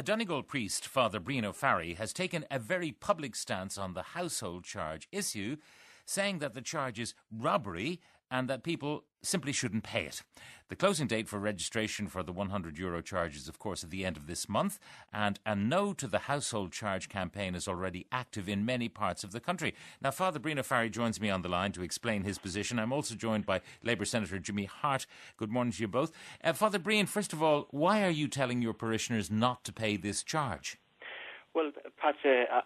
A Donegal priest, Father Fearraigh, has taken a very public stance on the household charge issue, saying that the charge is robbery and that people simply shouldn't pay it. The closing date for registration for the €100 charge is, of course, at the end of this month, and a No to the Household Charge campaign is already active in many parts of the country. Now, Father Fearraigh joins me on the line to explain his position. I'm also joined by Labour Senator Jimmy Harte. Good morning to you both. Father Brian, first of all, why are you telling your parishioners not to pay this charge? Well, Pat,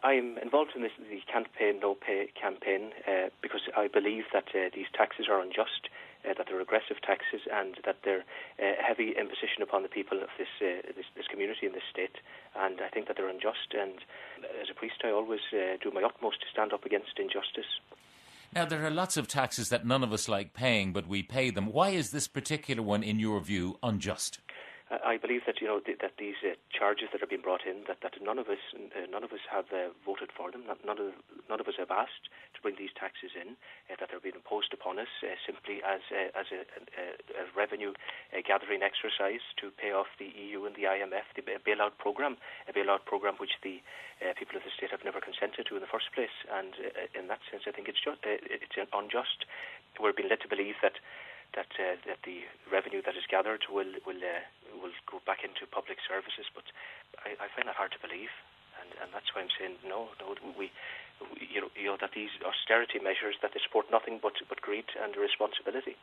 I'm involved in the Can't Pay, No Pay campaign because I believe that these taxes are unjust, that they're regressive taxes, and that they're a heavy imposition upon the people of this community in this state. And I think that they're unjust, and as a priest I always do my utmost to stand up against injustice. Now, there are lots of taxes that none of us like paying, but we pay them. Why is this particular one, in your view, unjust? I believe that that these charges that are being brought in, that none of us have voted for them. None of us have asked to bring these taxes in. That they're being imposed upon us simply as a revenue gathering exercise to pay off the EU and the IMF, the bailout program, which the people of the state have never consented to in the first place. And in that sense, I think it's unjust. We're being led to believe that the revenue that is gathered will go back into public services, but I find that hard to believe, and that's why I'm saying no. We that these austerity measures, that they support nothing but greed and irresponsibility.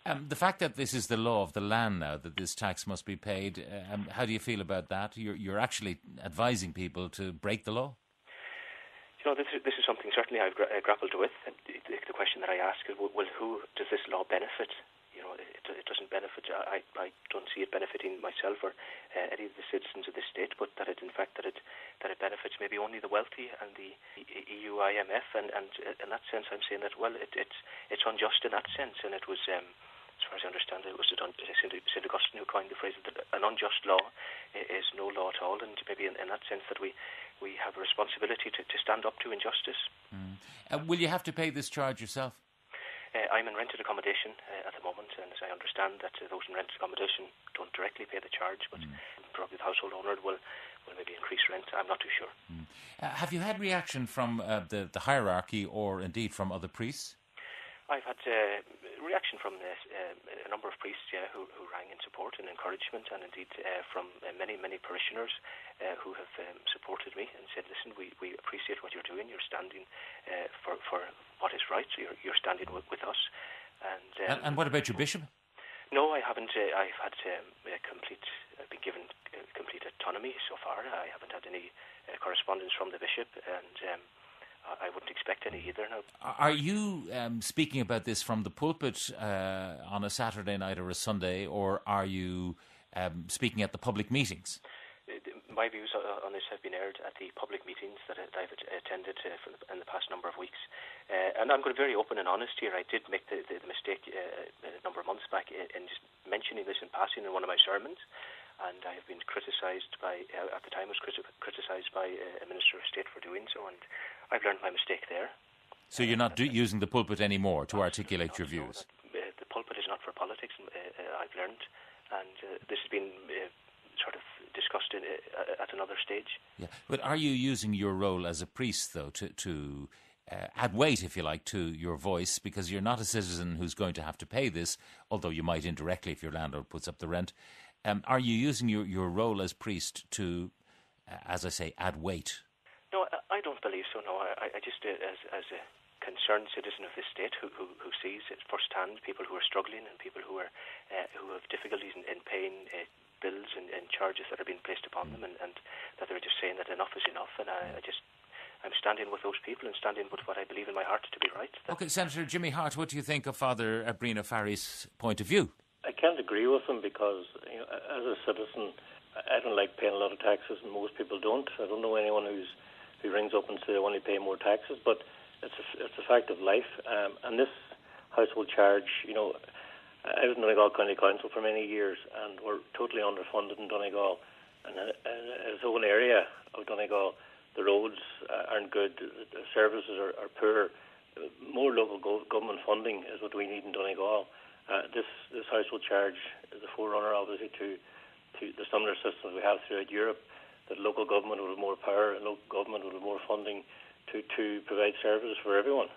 The fact that this is the law of the land now, that this tax must be paid, how do you feel about that? You're actually advising people to break the law. This is something certainly I've grappled with. The question that I ask is, well, who does this law benefit? It doesn't benefit. I don't see it benefiting myself or any of the citizens of this state, but that it benefits maybe only the wealthy and the EU, IMF, and in that sense, I'm saying that it's unjust in that sense, and it was. As far as I understand it, was St. Augustine who coined the phrase that an unjust law is no law at all, and maybe in that sense that we have a responsibility to stand up to injustice. Will you have to pay this charge yourself? I'm in rented accommodation at the moment, and as I understand that those in rented accommodation don't directly pay the charge, but probably the household owner will maybe increase rent. I'm not too sure. Have you had reaction from the hierarchy or indeed from other priests? I've had reaction from a number of priests who rang in support and encouragement, and indeed from many parishioners who have supported me and said, listen, we appreciate what you're doing. You're standing for what is right. So you're standing with us. And what about your bishop? No, I haven't. I've had I've been given complete autonomy so far. I haven't had any correspondence from the bishop, and I wouldn't expect any either now. Are you speaking about this from the pulpit on a Saturday night or a Sunday, or are you speaking at the public meetings? My views on this have been aired at the public meetings that I've attended in the past number of weeks. And I'm going to be very open and honest here. I did make the mistake a number of months back in just mentioning this in passing in one of my sermons. And I have been criticised at the time I was criticised by a Minister of State for doing so, and I've learned my mistake there. So you're not using the pulpit anymore to articulate your views? The pulpit is not for politics, I've learned, and this has been sort of discussed at another stage. Yeah, but are you using your role as a priest, though, to add weight, if you like, to your voice, because you're not a citizen who's going to have to pay this, although you might indirectly if your landlord puts up the rent? Are you using your role as priest to, as I say, add weight? No, I don't believe so. No, I just, as a concerned citizen of this state who sees it firsthand, people who are struggling and people who have difficulties in paying bills and charges that are being placed upon them, and that they're just saying that enough is enough, and I'm standing with those people and standing with what I believe in my heart to be right. Okay, Senator Jimmy Harte, what do you think of Father Fearraigh's point of view? I can't agree with him because, as a citizen, I don't like paying a lot of taxes, and most people don't. I don't know anyone who rings up and says they want to pay more taxes, but it's a fact of life. And this household charge, I was in Donegal County Council for many years, and we're totally underfunded in Donegal. And in its own area of Donegal, the roads aren't good, the services are poor. More local government funding is what we need in Donegal. This household charge is a forerunner, obviously, to the similar systems we have throughout Europe. that local government would have more power and local government would have more funding to provide services for everyone.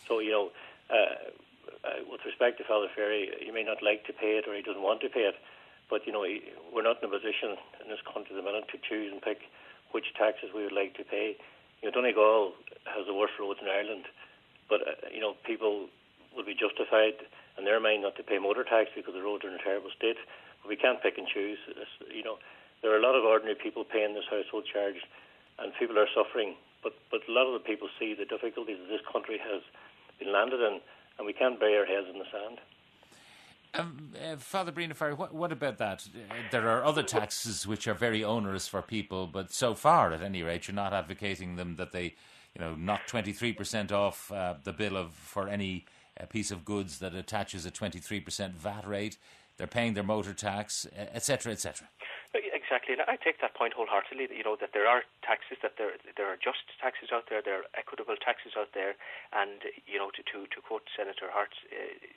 So, with respect to Father Fearraigh, he may not like to pay it or he doesn't want to pay it, but, we're not in a position in this country at the minute to choose and pick which taxes we would like to pay. Donegal has the worst roads in Ireland, but, people would be justified in their mind not to pay motor tax because the roads are in a terrible state. But we can't pick and choose. There are a lot of ordinary people paying this household charge, and people are suffering. But a lot of the people see the difficulties that this country has been landed in, and we can't bury our heads in the sand. Father Fearraigh, what about that? There are other taxes which are very onerous for people, but so far, at any rate, you're not advocating them that they, knock 23% off the bill for any piece of goods that attaches a 23% VAT rate. They're paying their motor tax, etc., etc. Exactly, and I take that point wholeheartedly. That there are taxes, that there are just taxes out there, there are equitable taxes out there, and to quote Senator Harte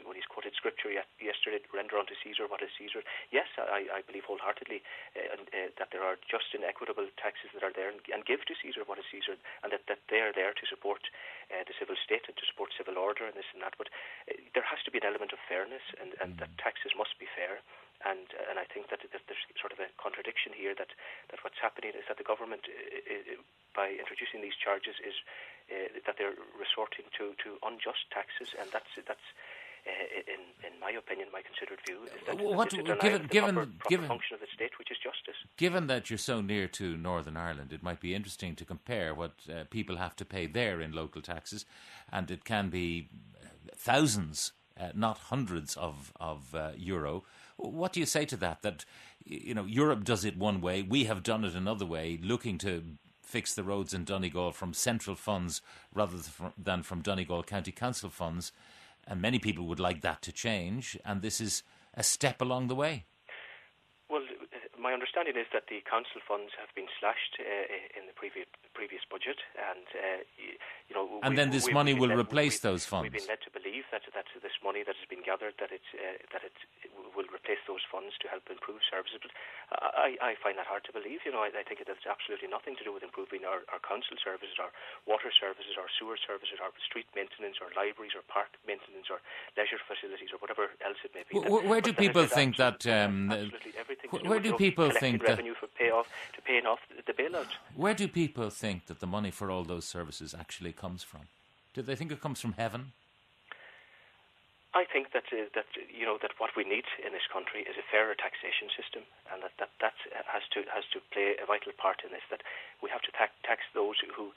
when he's quoted scripture yesterday, "Render unto Caesar what is Caesar." Yes, I believe wholeheartedly that there are just and equitable taxes that are there, and give to Caesar what is Caesar, and that they are there to support the civil state and to support civil order and this and that. But there has to be an element of fairness, and that taxes must be fair. And I think that there's sort of a contradiction here that what's happening is that the government, by introducing these charges, is that they're resorting to unjust taxes, and that's in my opinion, my considered view, is that given the function of the state, which is justice. Given that you're so near to Northern Ireland, it might be interesting to compare what people have to pay there in local taxes, and it can be thousands, not hundreds of euro. What do you say to that? That Europe does it one way, we have done it another way, looking to fix the roads in Donegal from central funds rather than from Donegal County Council funds, and many people would like that to change, and this is a step along the way. Well, my understanding is that the council funds have been slashed in the previous budget, and then this money will replace those funds. We've been led to believe that this money that has been gathered that it will replace those funds to help improve services. But I find that hard to believe. I think it has absolutely nothing to do with improving our council services, our water services, our sewer services, our street maintenance, our libraries, our park maintenance, our leisure facilities, or whatever else it may be. Where do people think that? Absolutely everything. Where do people think that revenue for paying off the bailout? Where do people think that the money for all those services actually comes from? Do they think it comes from heaven? I think that what we need in this country is a fairer taxation system, and that has to play a vital part in this. That we have to tax those who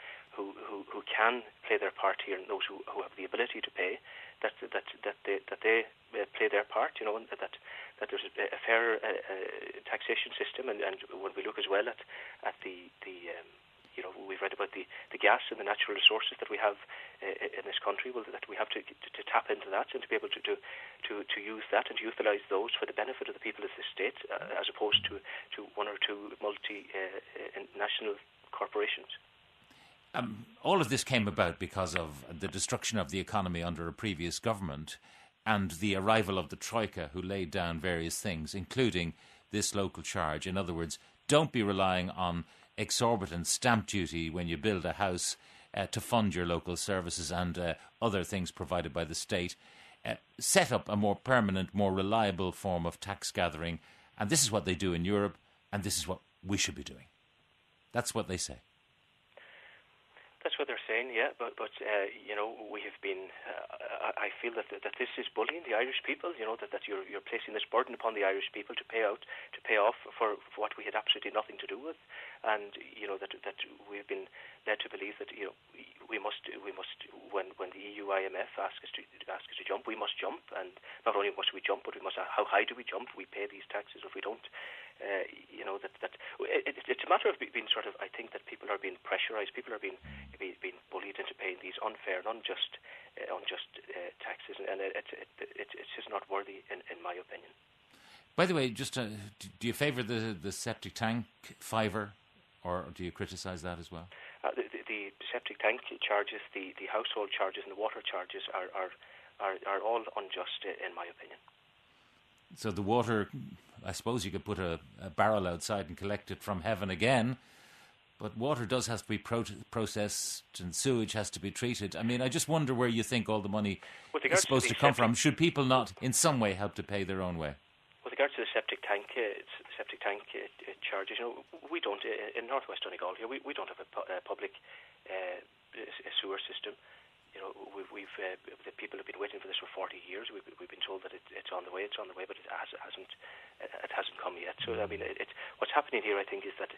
can play their part here, and those who have the ability to pay. That they play their part. And that there's a fair taxation system, and when we look as well at the we've read about the gas and the natural resources that we have in this country. Well, that we have to tap into that and to be able to use that and to utilise those for the benefit of the people of this state, as opposed to one or two multinational corporations. All of this came about because of the destruction of the economy under a previous government and the arrival of the Troika, who laid down various things, including this local charge. In other words, don't be relying on exorbitant stamp duty when you build a house to fund your local services and other things provided by the state. Set up a more permanent, more reliable form of tax gathering, and this is what they do in Europe, and this is what we should be doing. That's what they say. That's what they're saying, yeah. But we have been. I feel that this is bullying the Irish people. That you're placing this burden upon the Irish people to pay off for what we had absolutely nothing to do with, and that we've been led to believe that we must when the EU IMF ask us to jump, we must jump, and not only must we jump, but we must. How high do we jump? We pay these taxes. If we don't, it's a matter of being sort of. I think that people are being pressurised. People are being bullied into paying these unfair and unjust taxes, and it's just not worthy, in my opinion. By the way, just do you favour the septic tank fiver, or do you criticise that as well? The septic tank charges, the household charges, and the water charges are all unjust, in my opinion. So the water, I suppose you could put a barrel outside and collect it from heaven again, But water does have to be processed and sewage has to be treated. I mean, I just wonder where you think all the money is supposed to come from. Should people not in some way help to pay their own way? With regards to the septic tank charges, we don't, in northwest Donegal here, we don't have a public sewer system. The people have been waiting for this for 40 years. We've been told that it's on the way, but it hasn't come yet. So I mean, what's happening here, I think, is that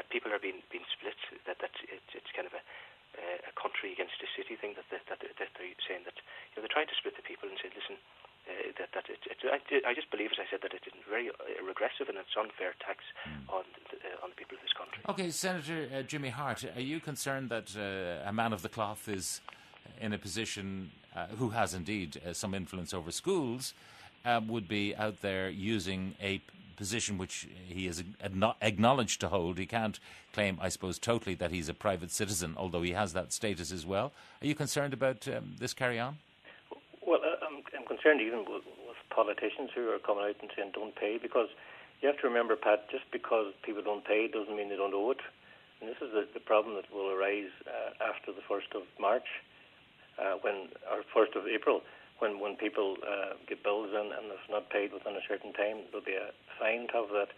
people are being split. That it's kind of a country against a city thing. That they're saying that they're trying to split the people and say, listen, I just believe, as I said, that it's a very regressive and it's unfair tax on the people of this country. Okay, Senator Jimmy Harte, are you concerned that a man of the cloth is in a position who has indeed some influence over schools would be out there using a position which he is acknowledged to hold? He can't claim, I suppose, totally that he's a private citizen, although he has that status as well. Are you concerned about this carry on? Well, I'm concerned even with politicians who are coming out and saying don't pay, because you have to remember, Pat, just because people don't pay doesn't mean they don't owe it. And this is the problem that will arise after the 1st of March. Or 1st of April, when people get bills in and it's not paid within a certain time, there'll be a fine to have that.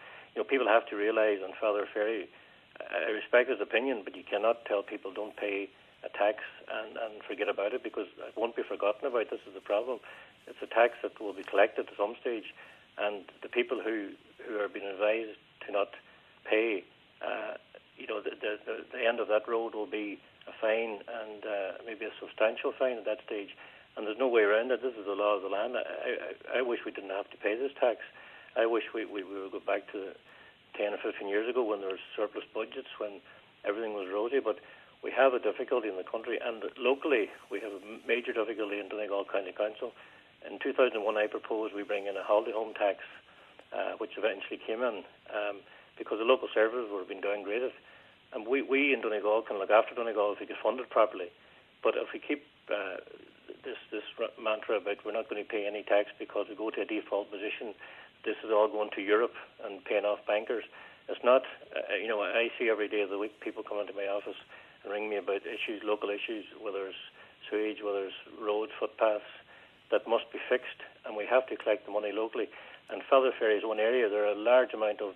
People have to realise, and Father Fearraigh, I respect his opinion, but you cannot tell people don't pay a tax and forget about it, because it won't be forgotten about. This is the problem. It's a tax that will be collected at some stage, and the people who are being advised to not pay, the end of that road will be a fine, and maybe a substantial fine at that stage. And there's no way around it. This is the law of the land. I wish we didn't have to pay this tax. I wish we would go back to 10 or 15 years ago when there was surplus budgets, when everything was rosy. But we have a difficulty in the country, and locally we have a major difficulty in Donegal County Council. In 2001, I proposed we bring in a holiday home tax, which eventually came in, because the local services were being downgraded. And we in Donegal can look after Donegal if we get funded properly. But if we keep this mantra about we're not going to pay any tax because we go to a default position, this is all going to Europe and paying off bankers. It's not, I see every day of the week people come into my office and ring me about issues, local issues, whether it's sewage, whether it's roads, footpaths, that must be fixed, and we have to collect the money locally. And Father Fearraigh's own area, there are a large amount of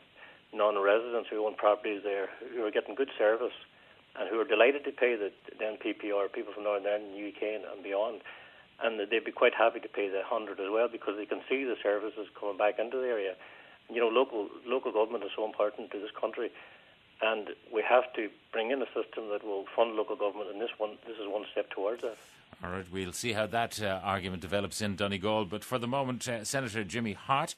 non-residents who own properties there who are getting good service and who are delighted to pay the NPPR, people from Northern Ireland, the UK and beyond. And they'd be quite happy to pay the 100 as well, because they can see the services coming back into the area. Local government is so important to this country, and we have to bring in a system that will fund local government, and this is one step towards that. All right, we'll see how that argument develops in Donegal. But for the moment, Senator Jimmy Harte,